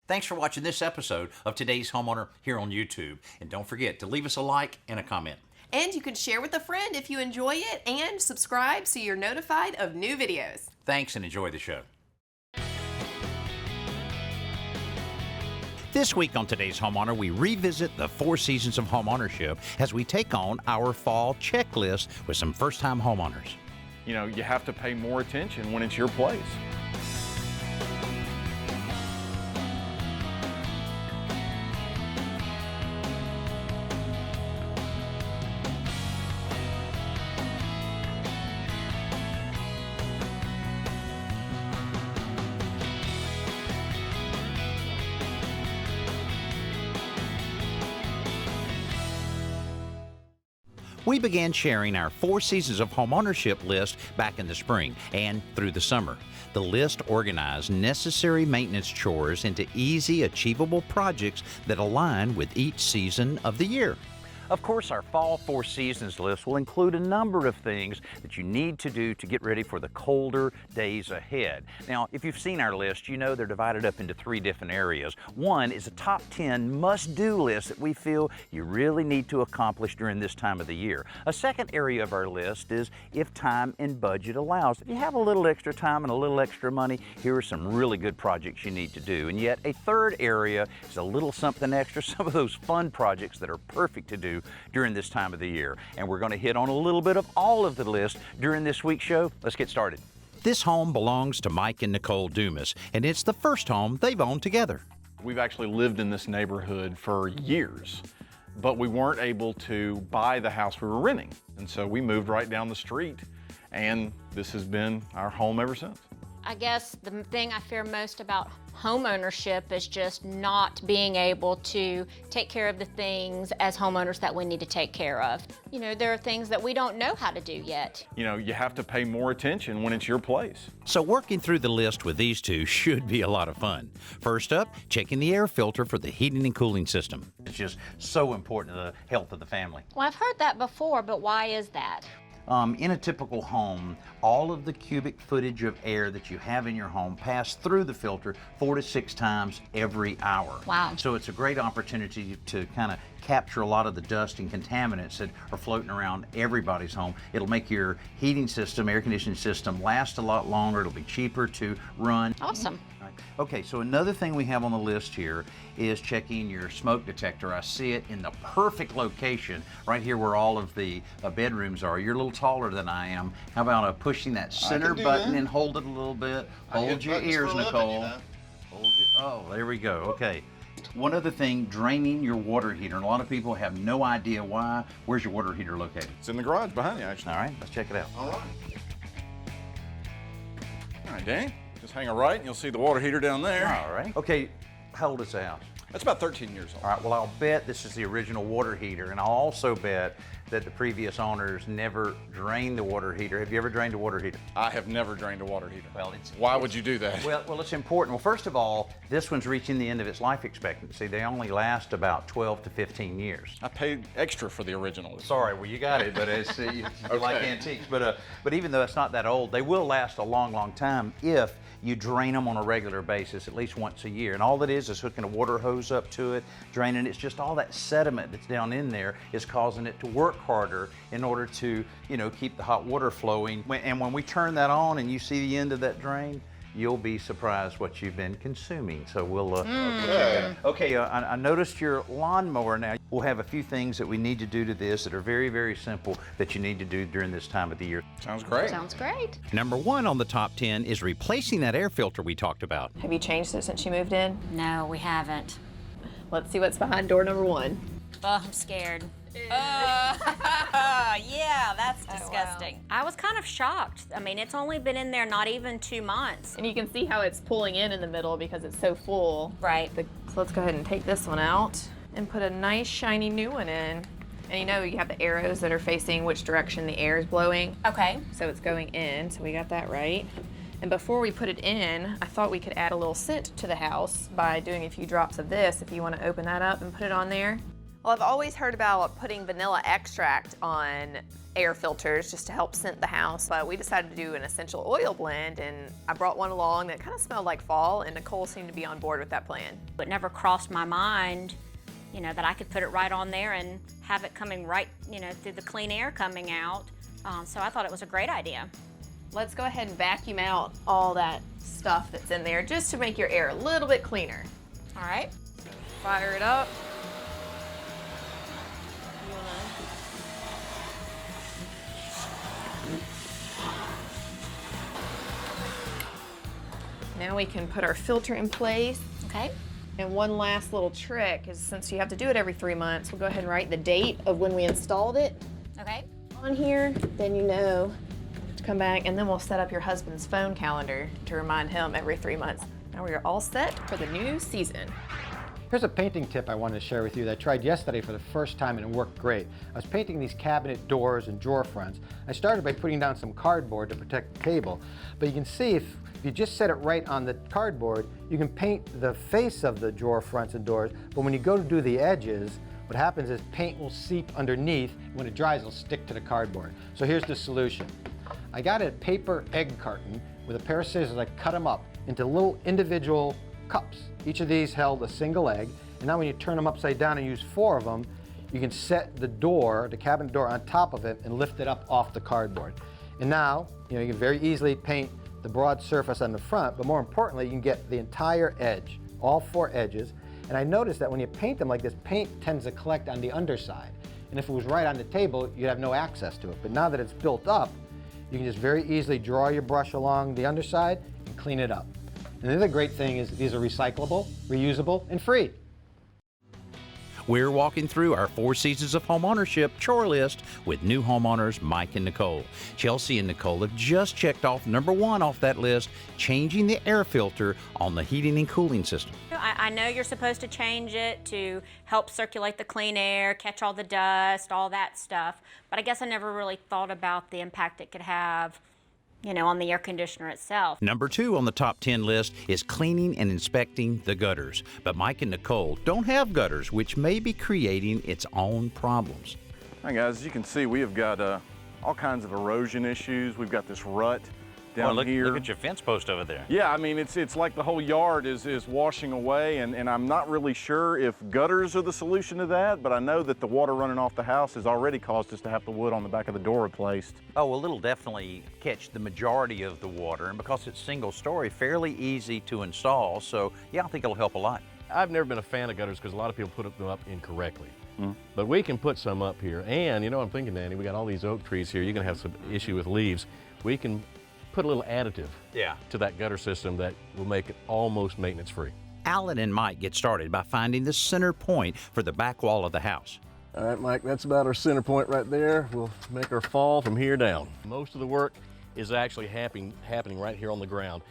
Thanks for watching this episode of Today's Homeowner here on YouTube. And don't forget to leave us a like and a comment. And you can share with a friend if you enjoy it, and subscribe so you're notified of new videos. Thanks and enjoy the show. This week on Today's Homeowner, we revisit the 4 seasons of homeownership as we take on our fall checklist with some first-time homeowners. You know, you have to pay more attention when it's your place. We began sharing our 4 seasons of homeownership list back in the spring and through the summer. The list organized necessary maintenance chores into easy, achievable projects that align with each season of the year. Of course, our Fall 4 Seasons list will include a number of things that you need to do to get ready for the colder days ahead. Now, if you've seen our list, you know they're divided up into 3 different areas. One is a top 10 must-do list that we feel you really need to accomplish during this time of the year. A second area of our list is if time and budget allows. If you have a little extra time and a little extra money, here are some really good projects you need to do. And yet, a third area is a little something extra, some of those fun projects that are perfect to do during this time of the year. And we're going to hit on a little bit of all of the list during this week's show. Let's get started. This home belongs to Mike and Nicole Dumas, and it's the first home they've owned together. We've actually lived in this neighborhood for years, but we weren't able to buy the house we were renting. And so we moved right down the street, and this has been our home ever since. I guess the thing I fear most about home ownership is just not being able to take care of the things as homeowners that we need to take care of. You know, there are things that we don't know how to do yet. You know, you have to pay more attention when it's your place. So working through the list with these two should be a lot of fun. First up, checking the air filter for the heating and cooling system. It's just so important to the health of the family. Well, I've heard that before, but why is that? In a typical home, all of the cubic footage of air that you have in your home pass through the filter 4 to 6 times every hour. Wow. So it's a great opportunity to kind of capture a lot of the dust and contaminants that are floating around everybody's home. It'll make your heating system, air conditioning system last a lot longer. It'll be cheaper to run. Awesome. Okay, so another thing we have on the list here is checking your smoke detector. I see it in the perfect location right here where all of the bedrooms are. You're a little taller than I am. How about pushing that center button and hold it a little bit? Hold your ears, Nicole. Oh, there we go. Okay. One other thing, draining your water heater. And a lot of people have no idea why. Where's your water heater located? It's in the garage behind you, actually. All right, let's check it out. All right. All right, Danny. Just hang a right and you'll see the water heater down there. All right. Okay, how old is the house? That's about 13 years old. All right, well, I'll bet this is the original water heater, and I'll also bet that the previous owners never drained the water heater. Have you ever drained a water heater? I have never drained a water heater. Well, why would you do that? Well, it's important. Well, first of all, this one's reaching the end of its life expectancy. They only last about 12 to 15 years. I paid extra for the original. Sorry, well, you got it, but it's, you like antiques. But even though it's not that old, they will last a long, long time if you drain them on a regular basis, at least once a year. And all that is hooking a water hose up to it, draining it. It's just all that sediment that's down in there is causing it to work harder in order to, keep the hot water flowing. And when we turn that on and you see the end of that drain, you'll be surprised what you've been consuming. So we'll okay. I noticed your lawnmower now. We'll have a few things that we need to do to this that are very, very simple that you need to do during this time of the year. Sounds great. Sounds great. Number 1 on the top 10 is replacing that air filter we talked about. Have you changed it since you moved in? No, we haven't. Let's see what's behind door number 1. Oh, I'm scared. Yeah, that's disgusting. Wow. I was kind of shocked. I mean, it's only been in there not even 2 months. And you can see how it's pulling in the middle because it's so full. Right. So let's go ahead and take this one out and put a nice shiny new one in. And you have the arrows that are facing which direction the air is blowing. Okay. So it's going in, so we got that right. And before we put it in, I thought we could add a little scent to the house by doing a few drops of this if you want to open that up and put it on there. Well, I've always heard about putting vanilla extract on air filters just to help scent the house, but we decided to do an essential oil blend, and I brought one along that kind of smelled like fall, and Nicole seemed to be on board with that plan. It never crossed my mind, you know, that I could put it right on there and have it coming right, you know, through the clean air coming out. So I thought it was a great idea. Let's go ahead and vacuum out all that stuff that's in there just to make your air a little bit cleaner. All right. Fire it up. Now we can put our filter in place. Okay. And one last little trick is, since you have to do it every 3 months, we'll go ahead and write the date of when we installed it Okay. on here. Then you know to come back, and then we'll set up your husband's phone calendar to remind him every 3 months. Now we are all set for the new season. Here's a painting tip I wanted to share with you that I tried yesterday for the first time and it worked great. I was painting these cabinet doors and drawer fronts. I started by putting down some cardboard to protect the table, but you can see if you just set it right on the cardboard, you can paint the face of the drawer fronts and doors, but when you go to do the edges, what happens is paint will seep underneath. When it dries, it'll stick to the cardboard. So here's the solution. I got a paper egg carton with a pair of scissors. I cut them up into little individual cups. Each of these held a single egg, and now when you turn them upside down and use 4 of them, you can set the door, the cabinet door, on top of it and lift it up off the cardboard. And now, you can very easily paint the broad surface on the front, but more importantly, you can get the entire edge, all 4 edges. And I noticed that when you paint them like this, paint tends to collect on the underside. And if it was right on the table, you'd have no access to it. But now that it's built up, you can just very easily draw your brush along the underside and clean it up. And the other great thing is these are recyclable, reusable, and free. We're walking through our 4 seasons of homeownership chore list with new homeowners Mike and Nicole. Chelsea and Nicole have just checked off number 1 off that list, changing the air filter on the heating and cooling system. I know you're supposed to change it to help circulate the clean air, catch all the dust, all that stuff, but I guess I never really thought about the impact it could have, you know, on the air conditioner itself. Number 2 on the top 10 list is cleaning and inspecting the gutters. But Mike and Nicole don't have gutters, which may be creating its own problems. Hi guys, as you can see, we have got all kinds of erosion issues. We've got this rut down here. Look at your fence post over there. Yeah, I mean, it's like the whole yard is washing away, and I'm not really sure if gutters are the solution to that, but I know that the water running off the house has already caused us to have the wood on the back of the door replaced. Oh, well, it'll definitely catch the majority of the water, and because it's single story, fairly easy to install, so yeah, I think it'll help a lot. I've never been a fan of gutters because a lot of people put them up incorrectly. But we can put some up here, and you know what I'm thinking, Danny, we got all these oak trees here. You're gonna have some issue with leaves. We can put a little additive to that gutter system that will make it almost maintenance free. Alan and Mike get started by finding the center point for the back wall of the house. All right, Mike, that's about our center point right there. We'll make our fall from here down. Most of the work is actually happening right here on the ground.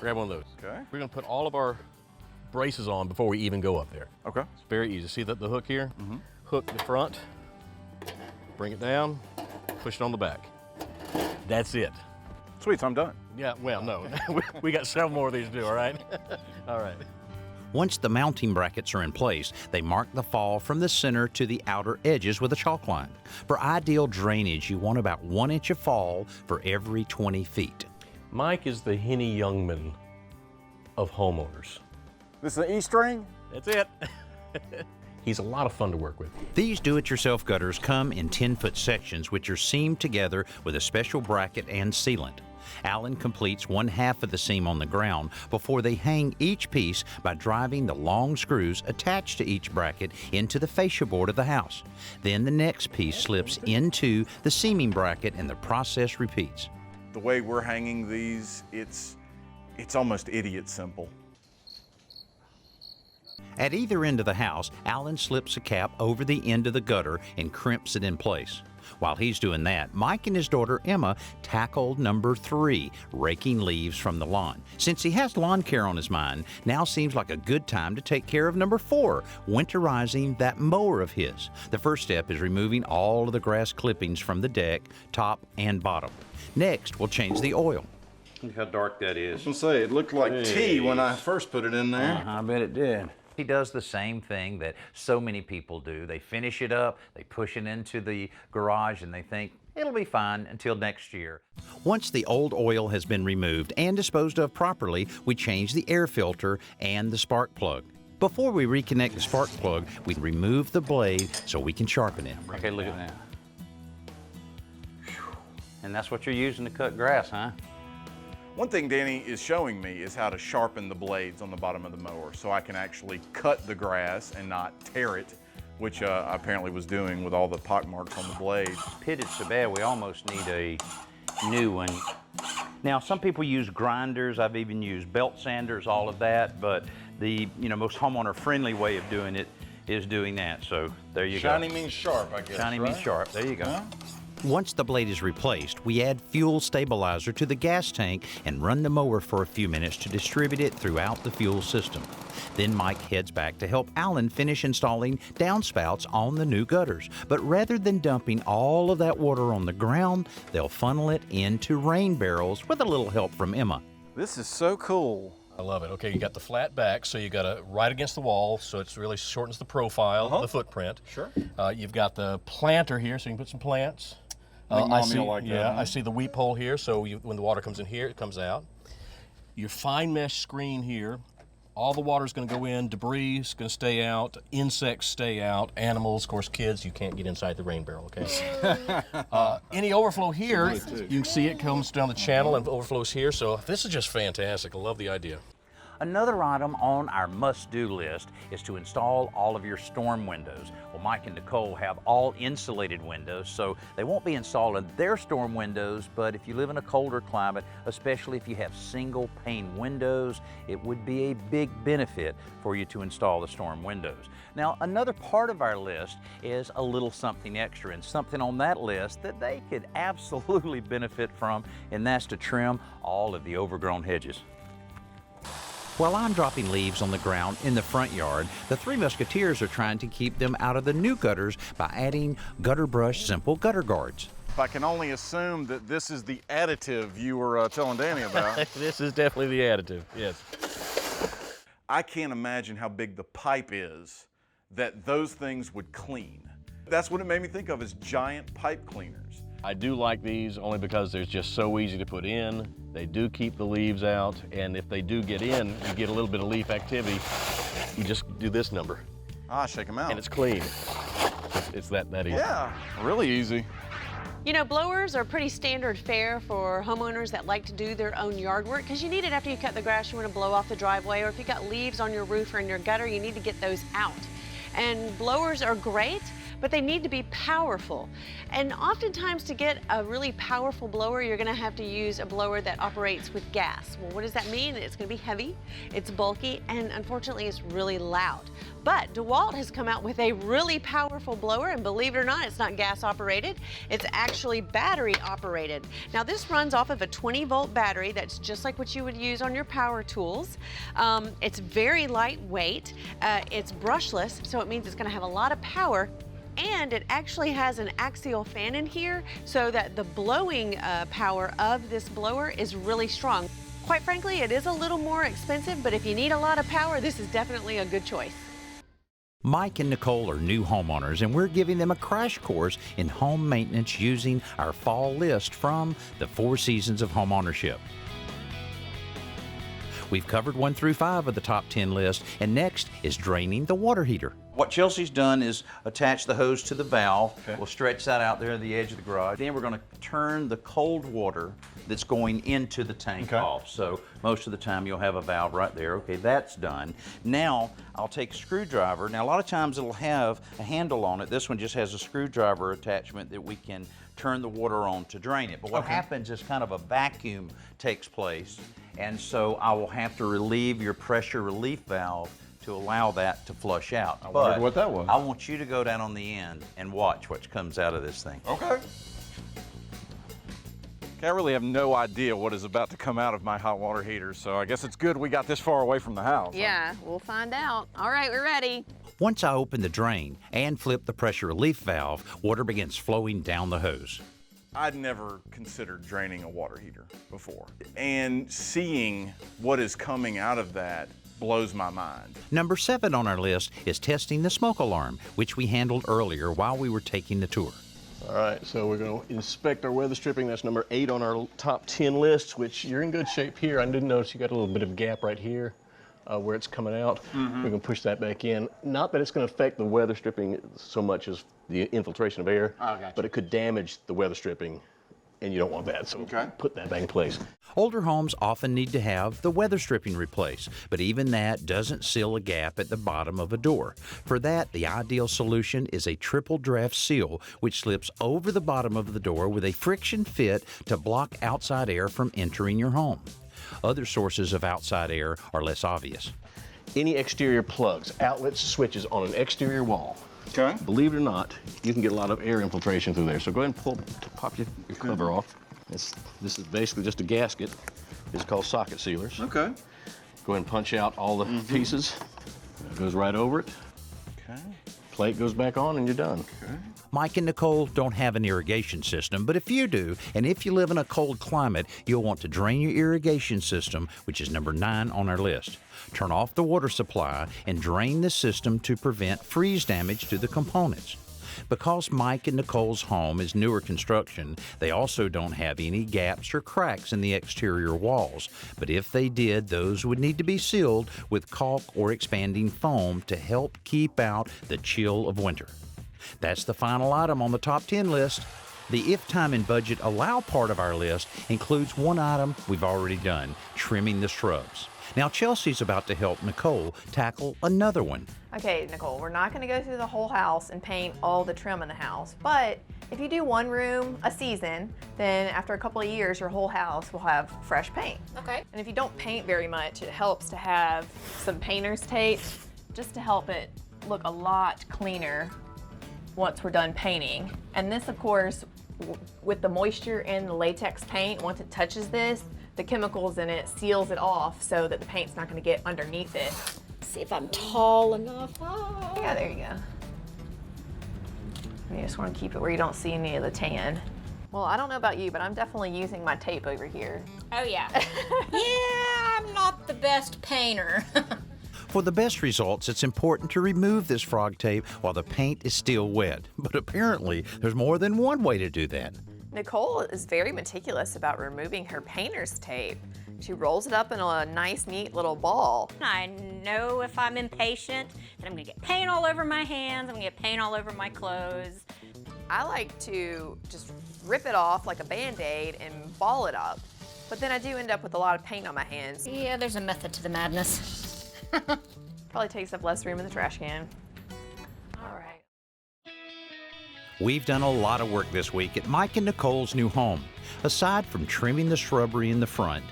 Grab one of those. Okay. We're gonna put all of our braces on before we even go up there. Okay. It's very easy. See the hook here? Hook the front, bring it down, push it on the back. That's it. Sweet, so I'm done. Yeah, well, no. We got several more of these to do, all right? All right. Once the mounting brackets are in place, they mark the fall from the center to the outer edges with a chalk line. For ideal drainage, you want about 1 inch of fall for every 20 feet. Mike is the Henny Youngman of homeowners. This is an E-string? That's it. He's a lot of fun to work with. These do-it-yourself gutters come in 10-foot sections, which are seamed together with a special bracket and sealant. Alan completes 1/2 of the seam on the ground before they hang each piece by driving the long screws attached to each bracket into the fascia board of the house. Then the next piece slips into the seaming bracket and the process repeats. The way we're hanging these, it's almost idiot simple. At either end of the house, Alan slips a cap over the end of the gutter and crimps it in place. While he's doing that, Mike and his daughter Emma tackled number 3, raking leaves from the lawn. Since he has lawn care on his mind, now seems like a good time to take care of number 4, winterizing that mower of his. The first step is removing all of the grass clippings from the deck, top and bottom. Next, we'll change the oil. Look how dark that I was is. gonna say, it looked like tea when I first put it in there. I bet it did. He does the same thing that so many people do. They finish it up, they push it into the garage, and they think it'll be fine until next year. Once the old oil has been removed and disposed of properly, we change the air filter and the spark plug. Before we reconnect the spark plug, we remove the blade so we can sharpen it. Okay, look at that. And that's what you're using to cut grass, huh? One thing Danny is showing me is how to sharpen the blades on the bottom of the mower so I can actually cut the grass and not tear it, which I apparently was doing with all the pock marks on the blade. Pitted so bad we almost need a new one. Now, some people use grinders. I've even used belt sanders, all of that, but the most homeowner-friendly way of doing it is doing that. So there you go. Shiny means sharp, I guess. Shiny means sharp. There you go. Huh? Once the blade is replaced, we add fuel stabilizer to the gas tank and run the mower for a few minutes to distribute it throughout the fuel system. Then Mike heads back to help Alan finish installing downspouts on the new gutters. But rather than dumping all of that water on the ground, they'll funnel it into rain barrels with a little help from Emma. This is so cool. I love it. Okay, you got the flat back, so you got it right against the wall, so it really shortens the profile, the footprint. Sure. You've got the planter here, so you can put some plants. I see the weep hole here, so when the water comes in here, it comes out. Your fine mesh screen here, all the water's going to go in, debris is going to stay out, insects stay out, animals, of course, kids, you can't get inside the rain barrel, okay? Any overflow here, you can see it comes down the channel and overflows here, so this is just fantastic. I love the idea. Another item on our must-do list is to install all of your storm windows. Well, Mike and Nicole have all insulated windows, so they won't be installing their storm windows, but if you live in a colder climate, especially if you have single pane windows, it would be a big benefit for you to install the storm windows. Now, another part of our list is a little something extra, and something on that list that they could absolutely benefit from, and that's to trim all of the overgrown hedges. While I'm dropping leaves on the ground in the front yard, the Three Musketeers are trying to keep them out of the new gutters by adding Gutter Brush Simple Gutter Guards. If I can only assume that this is the additive you were telling Danny about. This is definitely the additive, yes. I can't imagine how big the pipe is that those things would clean. That's what it made me think of, as giant pipe cleaners. I do like these only because they're just so easy to put in. They do keep the leaves out, and if they do get in, you get a little bit of leaf activity, you just do this number. Shake them out. And it's clean. It's that easy. Yeah, really easy. You know, blowers are pretty standard fare for homeowners that like to do their own yard work, because you need it after you cut the grass. You want to blow off the driveway, or if you got leaves on your roof or in your gutter, you need to get those out. And blowers are great, but they need to be powerful. And oftentimes, to get a really powerful blower, you're gonna have to use a blower that operates with gas. Well, what does that mean? It's gonna be heavy, it's bulky, and unfortunately, it's really loud. But DeWalt has come out with a really powerful blower, and believe it or not, it's not gas operated, it's actually battery operated. Now, this runs off of a 20-volt battery that's just like what you would use on your power tools. It's very lightweight, it's brushless, so it means it's gonna have a lot of power. And it actually has an axial fan in here so that the blowing power of this blower is really strong. Quite frankly, it is a little more expensive, but if you need a lot of power, this is definitely a good choice. Mike and Nicole are new homeowners, and we're giving them a crash course in home maintenance using our fall list from the 4 Seasons of Homeownership. We've covered 1 through 5 of the top 10 list, and next is draining the water heater. What Chelsea's done is attach the hose to the valve. Okay. We'll stretch that out there at the edge of the garage. Then we're going to turn the cold water that's going into the tank off. So most of the time you'll have a valve right there. Okay, that's done. Now I'll take a screwdriver. Now a lot of times it'll have a handle on it. This one just has a screwdriver attachment that we can turn the water on to drain it. But what happens is kind of a vacuum takes place. And so I will have to relieve your pressure relief valve to allow that to flush out. I wondered what that was. I want you to go down on the end and watch what comes out of this thing. Okay. I really have no idea what is about to come out of my hot water heater, so I guess it's good we got this far away from the house. Yeah, we'll find out. All right, we're ready. Once I open the drain and flip the pressure relief valve, water begins flowing down the hose. I'd never considered draining a water heater before. And seeing what is coming out of that blows my mind. Number 7 on our list is testing the smoke alarm, which we handled earlier while we were taking the tour. All right, so we're going to inspect our weather stripping. That's number 8 on our top 10 list, which you're in good shape here. I did notice you got a little bit of a gap right here where it's coming out. We're going to push that back in. Not that it's going to affect the weather stripping so much as the infiltration of air, but it could damage the weather stripping, and you don't want that, so put that back in place. Older homes often need to have the weather stripping replaced, but even that doesn't seal a gap at the bottom of a door. For that, the ideal solution is a triple draft seal, which slips over the bottom of the door with a friction fit to block outside air from entering your home. Other sources of outside air are less obvious. Any exterior plugs, outlets, switches on an exterior wall. Okay. Believe it or not, you can get a lot of air infiltration through there. So go ahead and pop your cover off. This is basically just a gasket. It's called socket sealers. Okay. Go ahead and punch out all the pieces. It goes right over it. Okay. Plate goes back on and you're done. Okay. Mike and Nicole don't have an irrigation system, but if you do, and if you live in a cold climate, you'll want to drain your irrigation system, which is number 9 on our list. Turn off the water supply and drain the system to prevent freeze damage to the components. Because Mike and Nicole's home is newer construction, they also don't have any gaps or cracks in the exterior walls. But if they did, those would need to be sealed with caulk or expanding foam to help keep out the chill of winter. That's the final item on the top 10 list. The if time and budget allow part of our list includes one item we've already done, trimming the shrubs. Now Chelsea's about to help Nicole tackle another one. Okay, Nicole, we're not gonna go through the whole house and paint all the trim in the house, but if you do one room a season, then after a couple of years, your whole house will have fresh paint. Okay. And if you don't paint very much, it helps to have some painter's tape just to help it look a lot cleaner once we're done painting. And this, of course, with the moisture in the latex paint, once it touches this, the chemicals in it seals it off so that the paint's not going to get underneath it. See if I'm tall enough. Oh. Yeah, there you go. You just want to keep it where you don't see any of the tan. Well, I don't know about you, but I'm definitely using my tape over here. Oh yeah. Yeah, I'm not the best painter. For the best results, it's important to remove this frog tape while the paint is still wet. But apparently, there's more than one way to do that. Nicole is very meticulous about removing her painter's tape. She rolls it up in a nice, neat little ball. I know if I'm impatient that I'm gonna get paint all over my hands, I'm gonna get paint all over my clothes. I like to just rip it off like a Band-Aid and ball it up. But then I do end up with a lot of paint on my hands. Yeah, there's a method to the madness. Probably takes up less room in the trash can. All right. We've done a lot of work this week at Mike and Nicole's new home. Aside from trimming the shrubbery in the front,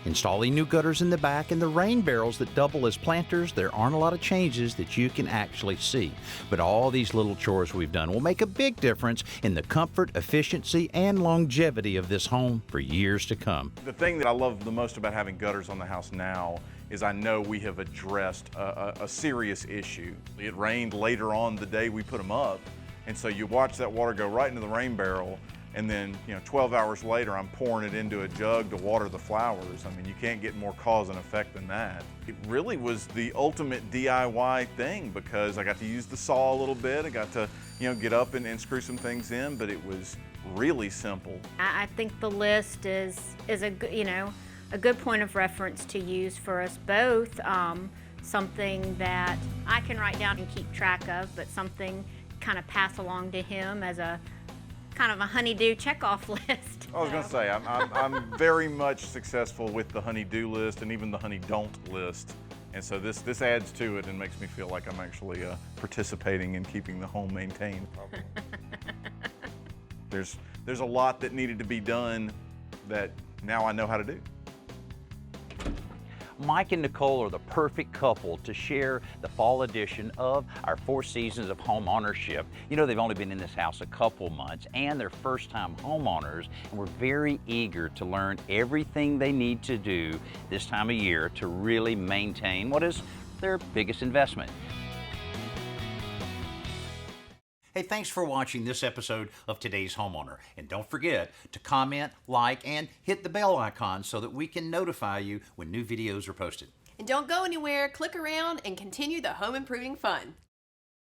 installing new gutters in the back, and the rain barrels that double as planters, there aren't a lot of changes that you can actually see. But all these little chores we've done will make a big difference in the comfort, efficiency, and longevity of this home for years to come. The thing that I love the most about having gutters on the house now is I know we have addressed a serious issue. It rained later on the day we put them up, and so you watch that water go right into the rain barrel, and then 12 hours later I'm pouring it into a jug to water the flowers. I mean, you can't get more cause and effect than that. It really was the ultimate DIY thing because I got to use the saw a little bit. I got to get up and screw some things in, but it was really simple. I think the list is a good point of reference to use for us both. Something that I can write down and keep track of, but something kind of pass along to him as a kind of a honey-do check-off list. I was going to say, I'm very much successful with the honey-do list and even the honey-don't list. And so this adds to it and makes me feel like I'm actually participating in keeping the home maintained. There's a lot that needed to be done that now I know how to do. Mike and Nicole are the perfect couple to share the fall edition of our 4 seasons of home ownership. They've only been in this house a couple months and they're first-time homeowners, and we're very eager to learn everything they need to do this time of year to really maintain what is their biggest investment. Hey, thanks for watching this episode of Today's Homeowner. And don't forget to comment, like, and hit the bell icon so that we can notify you when new videos are posted. And don't go anywhere, click around and continue the home improving fun.